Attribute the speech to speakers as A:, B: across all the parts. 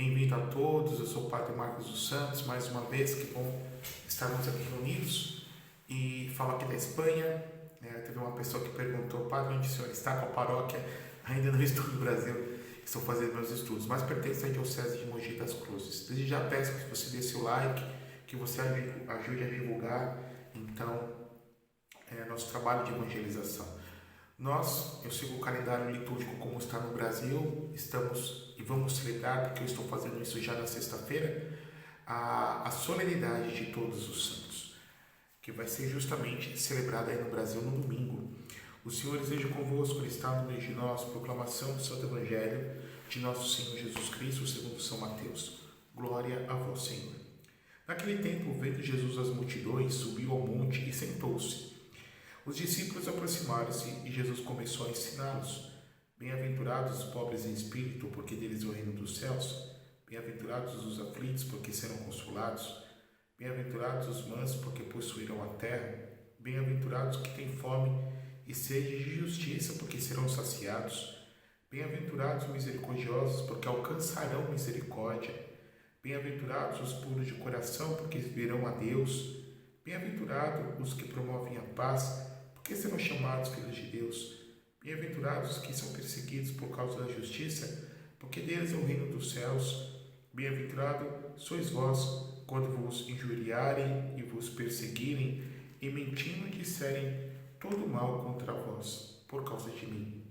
A: Bem-vindo a todos, eu sou o Padre Marcos dos Santos, mais uma vez, que bom estarmos aqui reunidos. E falo aqui da Espanha. Teve uma pessoa que perguntou: Padre, onde o senhor está com a paróquia? Ainda não estou no Brasil, estou fazendo meus estudos, mas pertenço à Diocese de Mogi das Cruzes. Desde já peço que você dê seu like, que você ajude a divulgar, então, nosso trabalho de evangelização. Eu sigo o calendário litúrgico como está no Brasil, estamos e vamos celebrar, porque eu estou fazendo isso já na sexta-feira, a solenidade de Todos os Santos, que vai ser justamente celebrada aí no Brasil no domingo. O Senhor esteja convosco, Ele está no meio de nós. Proclamação do Santo Evangelho de nosso Senhor Jesus Cristo, segundo São Mateus. Glória a vós, Senhor. Naquele tempo, vendo Jesus as multidões, subiu ao monte e sentou-se. Os discípulos aproximaram-se e Jesus começou a ensiná-los. Bem-aventurados os pobres em espírito, porque deles é o reino dos céus. Bem-aventurados os aflitos, porque serão consolados. Bem-aventurados os mansos, porque possuirão a terra. Bem-aventurados que têm fome e sede de justiça, porque serão saciados. Bem-aventurados os misericordiosos, porque alcançarão misericórdia. Bem-aventurados os puros de coração, porque verão a Deus. Bem-aventurados os que promovem a paz, porque serão chamados filhos de Deus. Bem-aventurados os que são perseguidos por causa da justiça, porque deles é o reino dos céus. Bem-aventurado sois vós, quando vos injuriarem e vos perseguirem, e mentindo disserem todo mal contra vós, por causa de mim.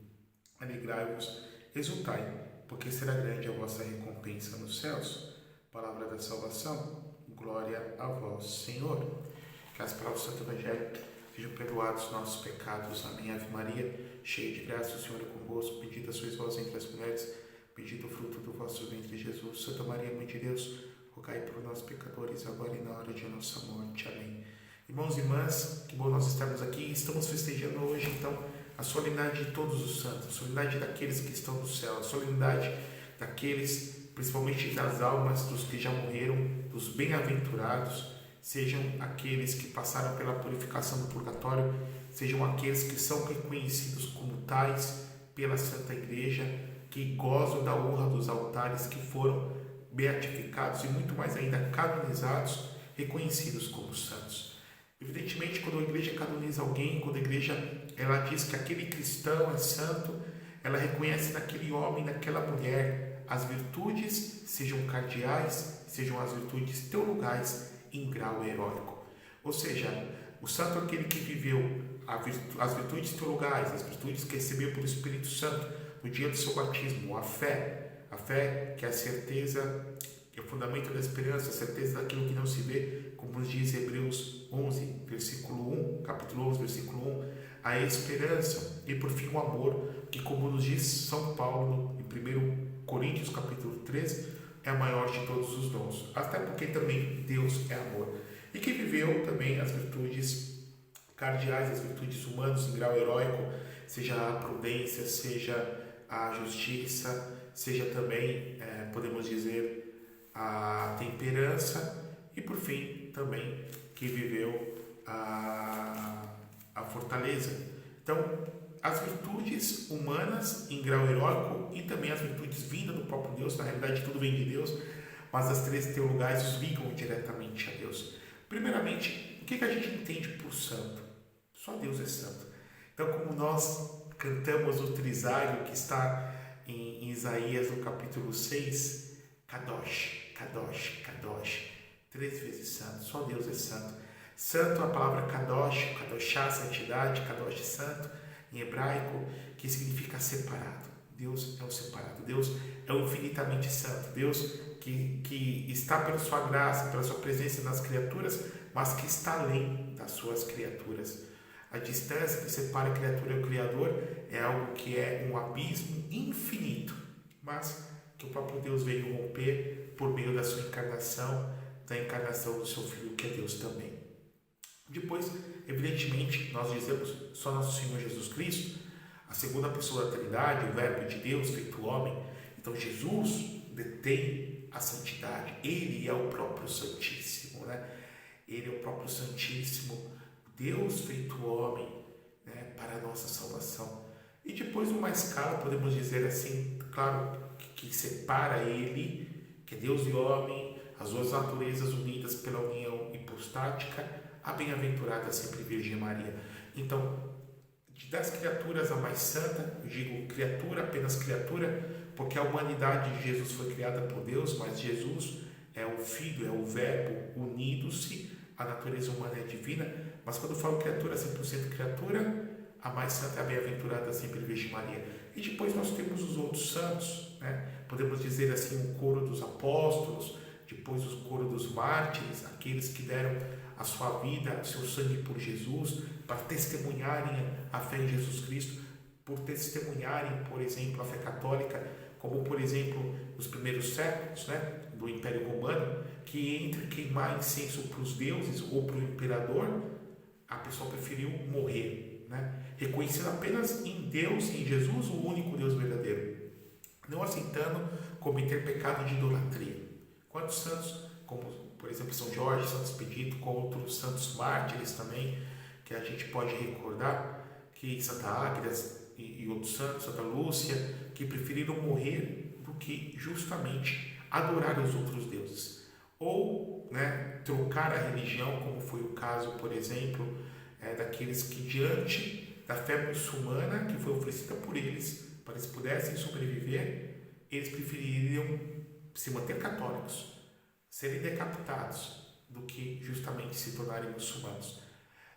A: Alegrai-vos, exultai, porque será grande a vossa recompensa nos céus. Palavra da salvação, glória a vós, Senhor. Que as palavras do Santo Evangelho sejam perdoados os nossos pecados. Amém. Ave Maria, cheia de graça, o Senhor é convosco. Bendita sois vós entre as mulheres, bendito o fruto do vosso ventre, Jesus. Santa Maria, Mãe de Deus, rogai por nós, pecadores, agora e na hora de nossa morte. Amém. Irmãos e irmãs, que bom nós estarmos aqui. Estamos festejando hoje, então, a solenidade de todos os santos, a solenidade daqueles que estão no céu, a solenidade daqueles, principalmente das almas dos que já morreram, dos bem-aventurados. Sejam aqueles que passaram pela purificação do purgatório, sejam aqueles que são reconhecidos como tais pela Santa Igreja, que gozam da honra dos altares, que foram beatificados e muito mais ainda canonizados, reconhecidos como santos. Evidentemente, quando a Igreja canoniza alguém, quando a Igreja ela diz que aquele cristão é santo, ela reconhece naquele homem, naquela mulher, as virtudes, sejam cardeais, sejam as virtudes teologais, em grau heróico. Ou seja, o santo é aquele que viveu as virtudes teologais, as virtudes que recebeu pelo Espírito Santo no dia do seu batismo, a fé que é a certeza, que é o fundamento da esperança, a certeza daquilo que não se vê, como nos diz Hebreus 11, versículo 1, capítulo 11, versículo 1, a esperança e por fim o amor, que como nos diz São Paulo em 1 Coríntios capítulo 13, é a maior de todos os dons, até porque também Deus é amor. E que viveu também as virtudes cardeais, as virtudes humanas em grau heróico, seja a prudência, seja a justiça, seja também, podemos dizer, a temperança, e por fim também que viveu a fortaleza. Então, as virtudes humanas em grau heróico e também as virtudes vindas do próprio Deus. Na realidade, tudo vem de Deus, mas as três teologais os ligam diretamente a Deus. Primeiramente, o que a gente entende por santo? Só Deus é santo. Então, como nós cantamos o trisário que está em Isaías, no capítulo 6, Kadosh, Kadosh, Kadosh, 3 vezes santo, só Deus é santo. Santo, a palavra Kadosh, Kadoshá, santidade, Kadosh, santo, em hebraico, que significa separado. Deus é o separado. Deus é o infinitamente santo. Deus que está pela sua graça, pela sua presença nas criaturas, mas que está além das suas criaturas. A distância que separa a criatura e o Criador é algo que é um abismo infinito, mas que o próprio Deus veio romper por meio da sua encarnação, da encarnação do seu Filho, que é Deus também. Depois, evidentemente, nós dizemos só nosso Senhor Jesus Cristo, a segunda pessoa da Trindade, o Verbo de Deus feito homem. Então, Jesus detém a santidade. Ele é o próprio Santíssimo, né? Ele é o próprio Santíssimo, Deus feito homem, né, para a nossa salvação. E depois, uma escala, podemos dizer assim, claro, que separa ele, que é Deus e homem, as duas naturezas unidas pela união hipostática, a bem-aventurada sempre Virgem Maria. Então, das criaturas a mais santa, eu digo criatura, apenas criatura, porque a humanidade de Jesus foi criada por Deus, mas Jesus é o Filho, é o Verbo, unido-se, a natureza humana é divina, mas quando eu falo criatura, 100% criatura, a mais santa é a bem-aventurada sempre Virgem Maria. E depois nós temos os outros santos, né? Podemos dizer assim, o coro dos apóstolos, depois o coro dos mártires, aqueles que deram a sua vida, o seu sangue por Jesus, para testemunharem a fé em Jesus Cristo, por testemunharem, por exemplo, a fé católica, como por exemplo os primeiros séculos, né, do Império Romano, que entre queimar incenso para os deuses ou para o imperador, a pessoa preferiu morrer, né, reconhecendo apenas em Deus, em Jesus, o único Deus verdadeiro, não aceitando cometer pecado de idolatria. Quantos santos, como por exemplo São Jorge, Santo Expedito, com outros santos mártires também, que a gente pode recordar, que Santa Águeda e outros santos, Santa Lúcia, que preferiram morrer do que justamente adorar os outros deuses. Ou, né, trocar a religião, como foi o caso, por exemplo, daqueles que diante da fé muçulmana que foi oferecida por eles, para eles pudessem sobreviver, eles preferiram se manter católicos, serem decapitados, do que justamente se tornarem muçulmanos.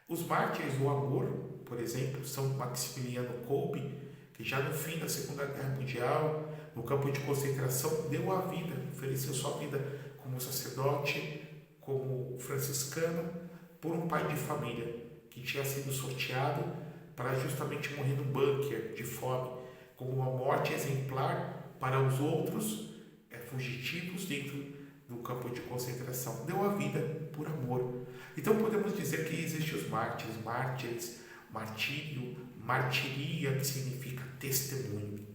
A: Os mártires do amor, por exemplo, São Maximiliano Kolbe, que já no fim da Segunda Guerra Mundial, no campo de concentração, deu a vida, ofereceu sua vida como sacerdote, como franciscano, por um pai de família que tinha sido sorteado para justamente morrer no bunker de fome, como uma morte exemplar para os outros fugitivos dentro do campo de concentração. Deu a vida por amor. Então podemos dizer que existem os mártires, martírio, martiria, que significa testemunho.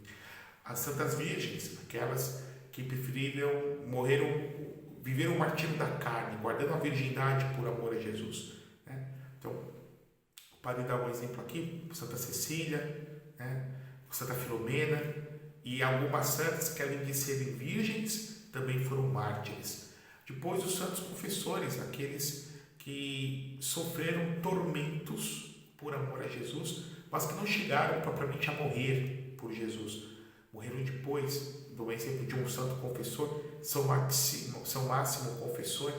A: As santas virgens, aquelas que preferiram, viveram o martírio da carne, guardando a virgindade por amor a Jesus, né? Então, o padre dá um exemplo aqui, Santa Cecília, né? Santa Filomena, e algumas santas que, além de serem virgens, também foram mártires. Depois, os santos confessores, aqueles que sofreram tormentos por amor a Jesus, mas que não chegaram propriamente a morrer por Jesus. Morreram depois. Do exemplo de um santo confessor, São Máximo Confessor,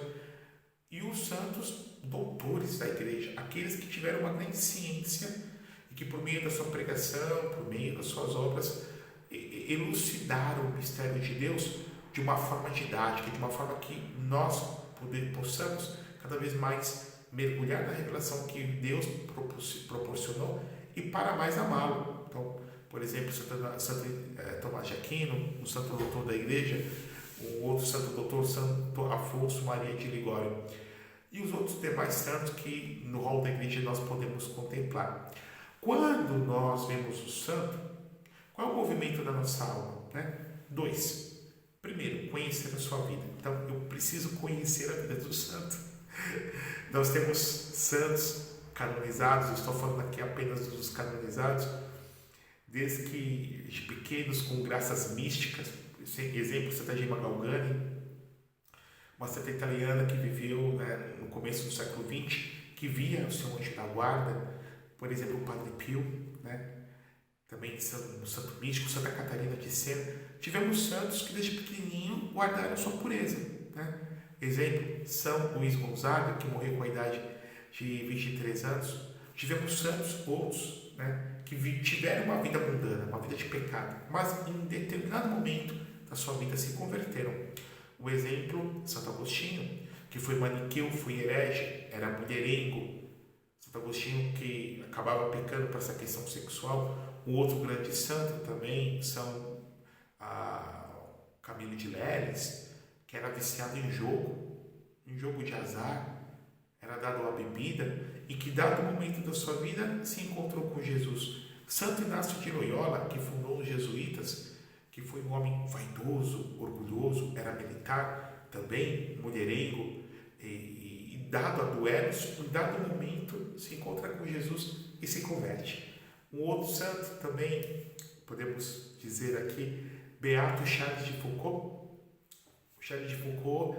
A: e os santos doutores da igreja, aqueles que tiveram uma grande ciência e que, por meio da sua pregação, por meio das suas obras, elucidaram o mistério de Deus de uma forma didática, de uma forma que nós possamos cada vez mais mergulhar na revelação que Deus proporcionou e para mais amá-lo. Então, por exemplo, Santo Tomás de Aquino, um santo doutor da igreja, um outro santo doutor, Santo Afonso Maria de Ligório, e os outros demais santos que no rol da igreja nós podemos contemplar. Quando nós vemos o santo, qual é o movimento da nossa alma? 2. Primeiro, conhecer a sua vida. Então, eu preciso conhecer a vida do santo. Nós temos santos canonizados, estou falando aqui apenas dos canonizados, desde que de pequenos com graças místicas, exemplo, Santa Gemma Galgani, uma santa italiana que viveu no começo do século XX, que via o seu anjo da guarda, por exemplo, o Padre Pio, também um santo místico, Santa Catarina de Sena. Tivemos santos que desde pequenininho guardaram sua pureza. Exemplo, São Luís Gonzaga, que morreu com a idade de 23 anos. Tivemos santos outros, que tiveram uma vida mundana, uma vida de pecado, mas em determinado momento da sua vida se converteram. O exemplo, Santo Agostinho, que foi maniqueu, foi herege, era mulherengo. Santo Agostinho, que acabava pecando por essa questão sexual. Um outro grande santo também, São Camilo de Leles, que era viciado em jogo de azar, era dado à bebida, e que, dado o momento da sua vida, se encontrou com Jesus. Santo Inácio de Loyola, que fundou os jesuítas, que foi um homem vaidoso, orgulhoso, era militar, também mulherengo, e dado a duelos, em dado momento, se encontra com Jesus e se converte. Um outro santo também, podemos dizer aqui, Beato Charles de Foucault, Charles de Foucault,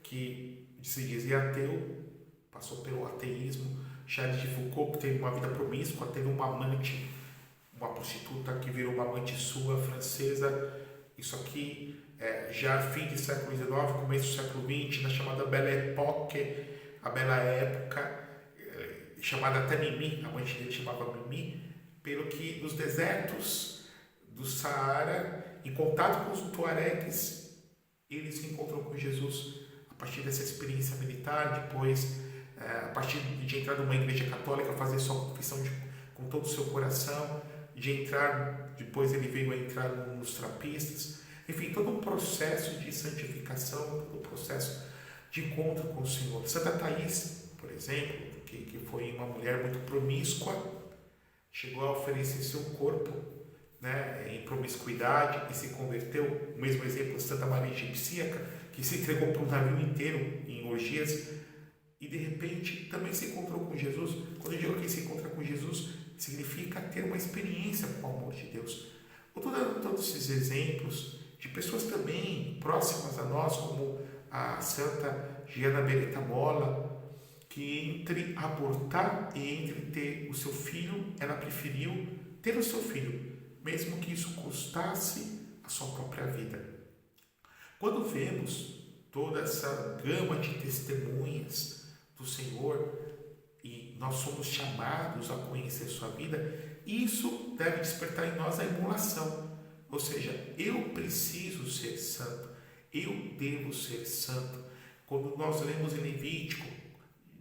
A: que se dizia ateu, passou pelo ateísmo. Charles de Foucault, que teve uma vida promíscua, teve uma amante, uma prostituta que virou uma amante sua, francesa. Isso aqui já fim do século XIX, começo do século XX, na chamada Belle Époque, a Bela Época, chamada até Mimi, a amante dele chamava Mimi, pelo que nos desertos do Saara, em contato com os tuaregues, eles se encontram com Jesus a partir dessa experiência militar, depois, a partir de entrar numa igreja católica, fazer sua confissão com todo o seu coração, de entrar, depois ele veio a entrar nos trapistas, enfim, todo um processo de santificação, todo um processo de encontro com o Senhor. Santa Thais, por exemplo, que foi uma mulher muito promíscua, chegou a oferecer seu corpo, né, em promiscuidade e se converteu. O mesmo exemplo, Santa Maria Egipcíaca, que se entregou para um navio inteiro em orgias e de repente também se encontrou com Jesus. Quando eu digo que se encontra com Jesus, significa ter uma experiência com o amor de Deus. Eu estou dando todos esses exemplos de pessoas também próximas a nós, como a Santa Giana Beretta Molla, que entre abortar e entre ter o seu filho, ela preferiu ter o seu filho, mesmo que isso custasse a sua própria vida. Quando vemos toda essa gama de testemunhas do Senhor e nós somos chamados a conhecer sua vida, isso deve despertar em nós a emulação. Ou seja, eu preciso ser santo, eu devo ser santo. Quando nós lemos em Levítico,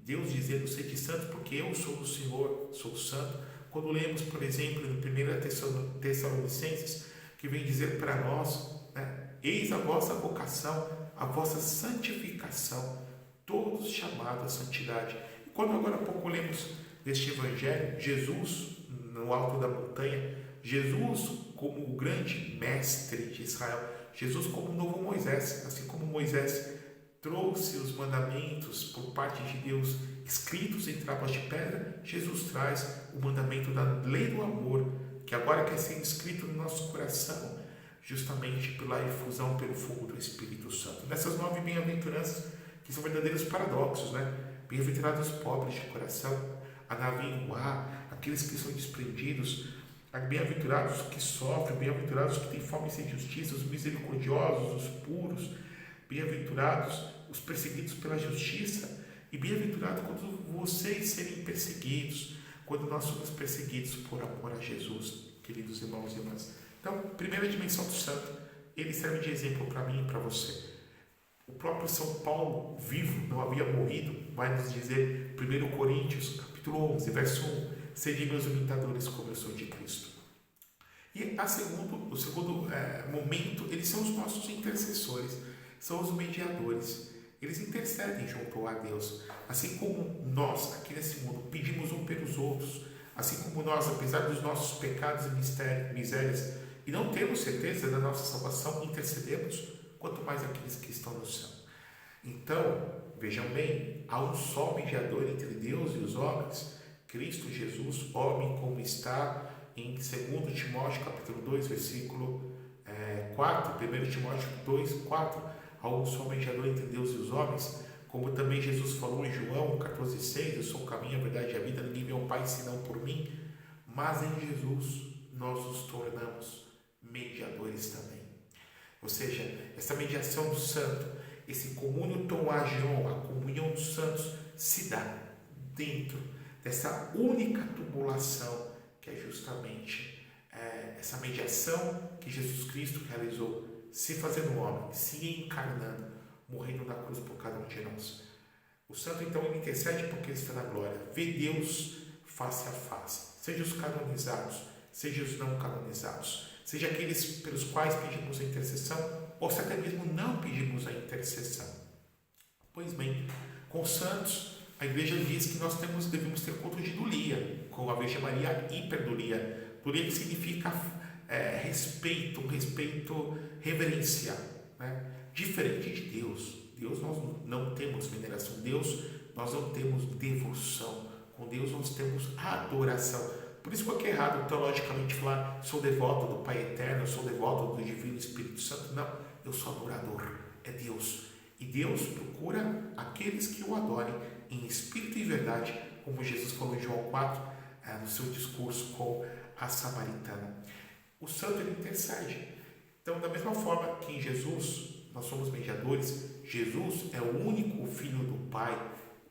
A: Deus dizendo: sede santo porque eu sou o Senhor, sou santo. Quando lemos, por exemplo, no 1 Tessalonicenses, que vem dizer para nós, né, eis a vossa vocação, a vossa santificação, todos chamados à santidade. E quando agora há pouco lemos deste Evangelho, Jesus no alto da montanha, Jesus como o grande mestre de Israel, Jesus como o novo Moisés, assim como Moisés trouxe os mandamentos por parte de Deus escritos em tábuas de pedra, Jesus traz o mandamento da lei do amor, que agora quer ser escrito no nosso coração, justamente pela efusão pelo fogo do Espírito Santo. Nessas 9 bem-aventuranças, que são verdadeiros paradoxos, né? Bem-aventurados os pobres de coração, Anavinguá, aqueles que são desprendidos, bem-aventurados os que sofrem, bem-aventurados os que têm fome sem justiça, os misericordiosos, os puros, bem-aventurados os perseguidos pela justiça, e bem-aventurados quando vocês serem perseguidos, quando nós somos perseguidos por amor a Jesus, queridos irmãos e irmãs. Então, primeira dimensão do santo, ele serve de exemplo para mim e para você. O próprio São Paulo, vivo, não havia morrido, vai nos dizer, 1 Coríntios, capítulo 11, verso 1, sede meus imitadores como eu sou de Cristo. E o segundo momento, eles são os nossos intercessores, são os mediadores. Eles intercedem junto a Deus. Assim como nós, aqui nesse mundo, pedimos um pelos outros, assim como nós, apesar dos nossos pecados e misérias, e não temos certeza da nossa salvação, intercedemos, quanto mais aqueles que estão no céu. Então, vejam bem, há um só mediador entre Deus e os homens, Cristo Jesus, homem como está em 2 Timóteo capítulo 2, versículo 4, 1 Timóteo 2, 4, há um só mediador entre Deus e os homens, como também Jesus falou em João 14,6, eu sou o caminho, a verdade e a vida, ninguém vê ao Pai senão por mim, mas em Jesus nós nos tornamos mediadores também. Ou seja, essa mediação do santo, esse communio ton agion, a comunhão dos santos, se dá dentro dessa única tubulação, que é justamente essa mediação que Jesus Cristo realizou, se fazendo homem, se encarnando, morrendo na cruz por cada um de nós. O santo, então, ele intercede porque ele está na glória, vê Deus face a face, seja os canonizados, seja os não canonizados, seja aqueles pelos quais pedimos a intercessão, ou se até mesmo não pedimos a intercessão. Pois bem, com os santos, a igreja diz que nós devemos ter culto de dulia, com a Virgem Maria hiperdulia. Dulia que significa respeito, um respeito reverencial, né? Diferente de Deus. Deus nós não temos veneração, Deus nós não temos devoção, com Deus nós temos adoração. Por isso que é errado teologicamente falar sou devoto do Pai Eterno, eu sou devoto do Divino Espírito Santo. Não, eu sou adorador, é Deus. E Deus procura aqueles que o adorem em espírito e verdade, como Jesus falou em João 4, no seu discurso com a samaritana. O santo ele intercede. Então, da mesma forma que em Jesus nós somos mediadores, Jesus é o único Filho do Pai,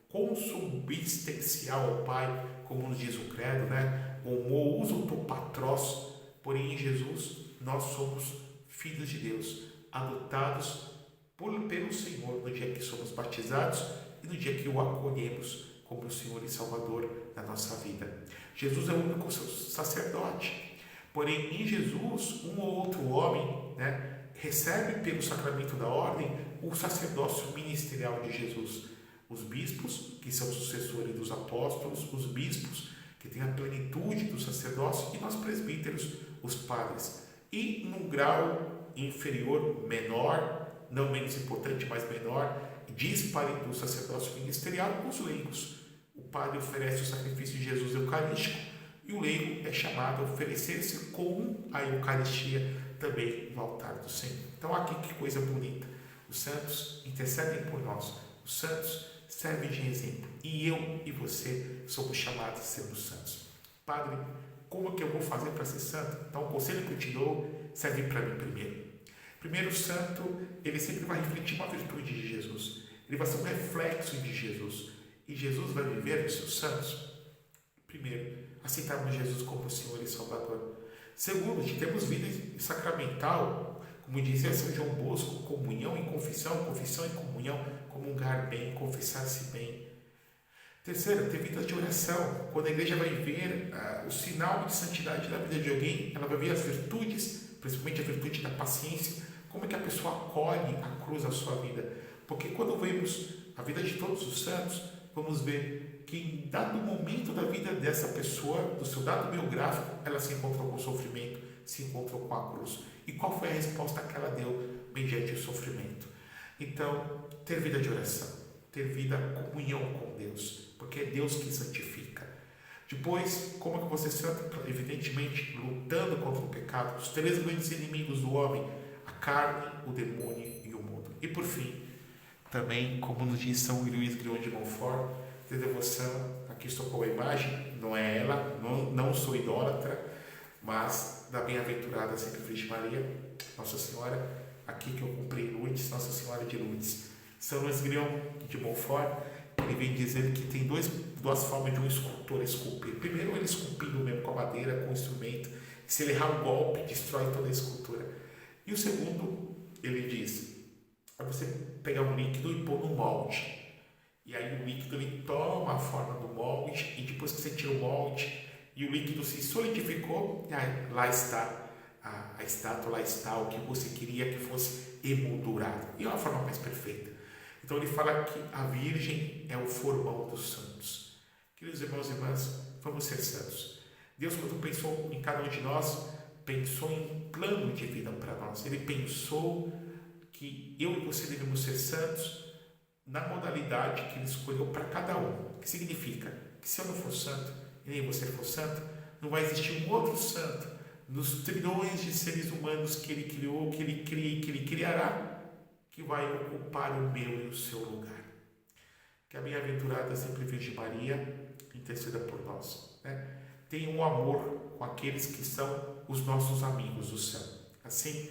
A: consubstancial ao Pai, como nos diz o credo, né? Homo uso to patros, porém em Jesus nós somos filhos de Deus, adotados pelo Senhor no dia que somos batizados e no dia que o acolhemos como o Senhor e Salvador da nossa vida. Jesus é o único sacerdote, porém em Jesus um ou outro homem, né, recebe pelo sacramento da ordem o sacerdócio ministerial de Jesus. Os bispos, que são sucessores dos apóstolos, os bispos, que têm a plenitude do sacerdócio, e nós presbíteros, os padres. E num grau inferior, menor, não menos importante, mas menor, dispare do sacerdócio ministerial, os leigos. O padre oferece o sacrifício de Jesus eucarístico e o leigo é chamado a oferecer-se com a Eucaristia também no altar do Senhor. Então aqui que coisa bonita. Os santos intercedem por nós. Os santos servem de exemplo. E eu e você somos chamados a sermos santos. Padre, como é que eu vou fazer para ser santo? Então o conselho que eu te dou serve para mim primeiro. Primeiro, o santo, ele sempre vai refletir uma virtude de Jesus. Ele vai ser um reflexo de Jesus. E Jesus vai viver nos seus santos. Primeiro, aceitarmos Jesus como Senhor e Salvador. Segundo, de termos vida sacramental, como dizia São João Bosco, comunhão e confissão, confissão e comunhão, comungar bem, confessar-se bem. Terceiro, ter vida de oração. Quando a igreja vai ver o sinal de santidade da vida de alguém, ela vai ver as virtudes, principalmente a virtude da paciência, como é que a pessoa acolhe a cruz da sua vida. Porque quando vemos a vida de todos os santos, vamos ver que em dado momento da vida dessa pessoa, do seu dado biográfico, ela se encontrou com o sofrimento, se encontrou com a cruz. E qual foi a resposta que ela deu mediante o sofrimento? Então, ter vida de oração, ter vida comunhão com Deus, porque é Deus que santifica. Depois, como é que você santo? Evidentemente, lutando contra o pecado, os três grandes inimigos do homem, a carne, o demônio e o mundo. E por fim, também, como nos diz São Luís Grignon de Montfort, ter devoção, aqui estou com a imagem, não é ela, não sou idólatra, mas da bem-aventurada sempre Virgem Maria, Nossa Senhora, aqui que eu comprei Lourdes, Nossa Senhora de Lourdes. São Luís Grignon de Montfort, ele vem dizer que tem duas formas de um escultor esculpir. Primeiro, ele esculpindo mesmo com a madeira, com o instrumento, se ele errar um golpe, destrói toda a escultura. E o segundo, ele diz, é você pegar um líquido e pôr no molde. E aí o líquido ele toma a forma do molde, e depois que você tira o molde e o líquido se solidificou, lá está a estátua, lá está o que você queria que fosse emoldurado. E é uma forma mais perfeita. Então ele fala que a Virgem é o formão dos santos. Queridos irmãos e irmãs, vamos ser santos. Deus, quando pensou em cada um de nós, pensou em um plano de vida para nós. Ele pensou que eu e você devemos ser santos na modalidade que Ele escolheu para cada um. O que significa que se eu não for santo e nem você for santo, não vai existir um outro santo nos trilhões de seres humanos que Ele criou, que Ele cria e que Ele criará, que vai ocupar o meu e o seu lugar. Que a bem-aventurada sempre Virgem Maria interceda por nós. Né? Tenha um amor com aqueles que são os nossos amigos do céu. Assim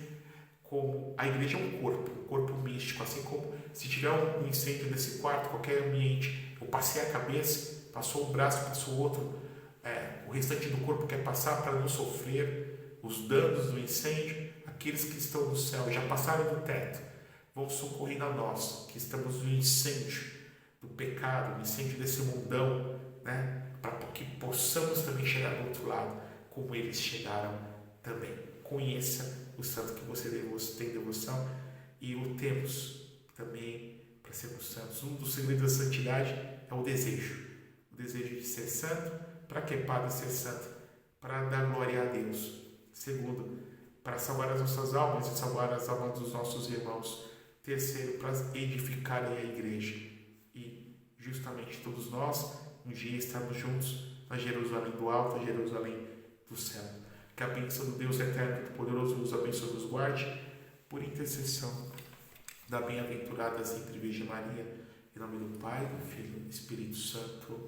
A: como a igreja é um corpo místico, assim como se tiver um incêndio nesse quarto, qualquer ambiente, eu passei a cabeça, passou um braço, passou o outro, o restante do corpo quer passar para não sofrer os danos do incêndio. Aqueles que estão no céu, já passaram do teto, vão socorrendo a nós, que estamos no incêndio do pecado, no incêndio desse mundão, né? Para que possamos também chegar do outro lado, como eles chegaram também. Conheça o santo que você tem devoção e lutemos também para sermos santos. Um dos segredos da santidade é o desejo de ser santo. Para que, Padre, ser santo? Para dar glória a Deus. Segundo, para salvar as nossas almas e salvar as almas dos nossos irmãos. Terceiro, para edificarem a igreja. E justamente todos nós, um dia, estarmos juntos na Jerusalém do alto, na Jerusalém do céu. Que a bênção do Deus eterno, poderoso, nos abençoe e nos guarde, por intercessão da bem-aventurada sempre Virgem Maria, em nome do Pai, do Filho e do Espírito Santo.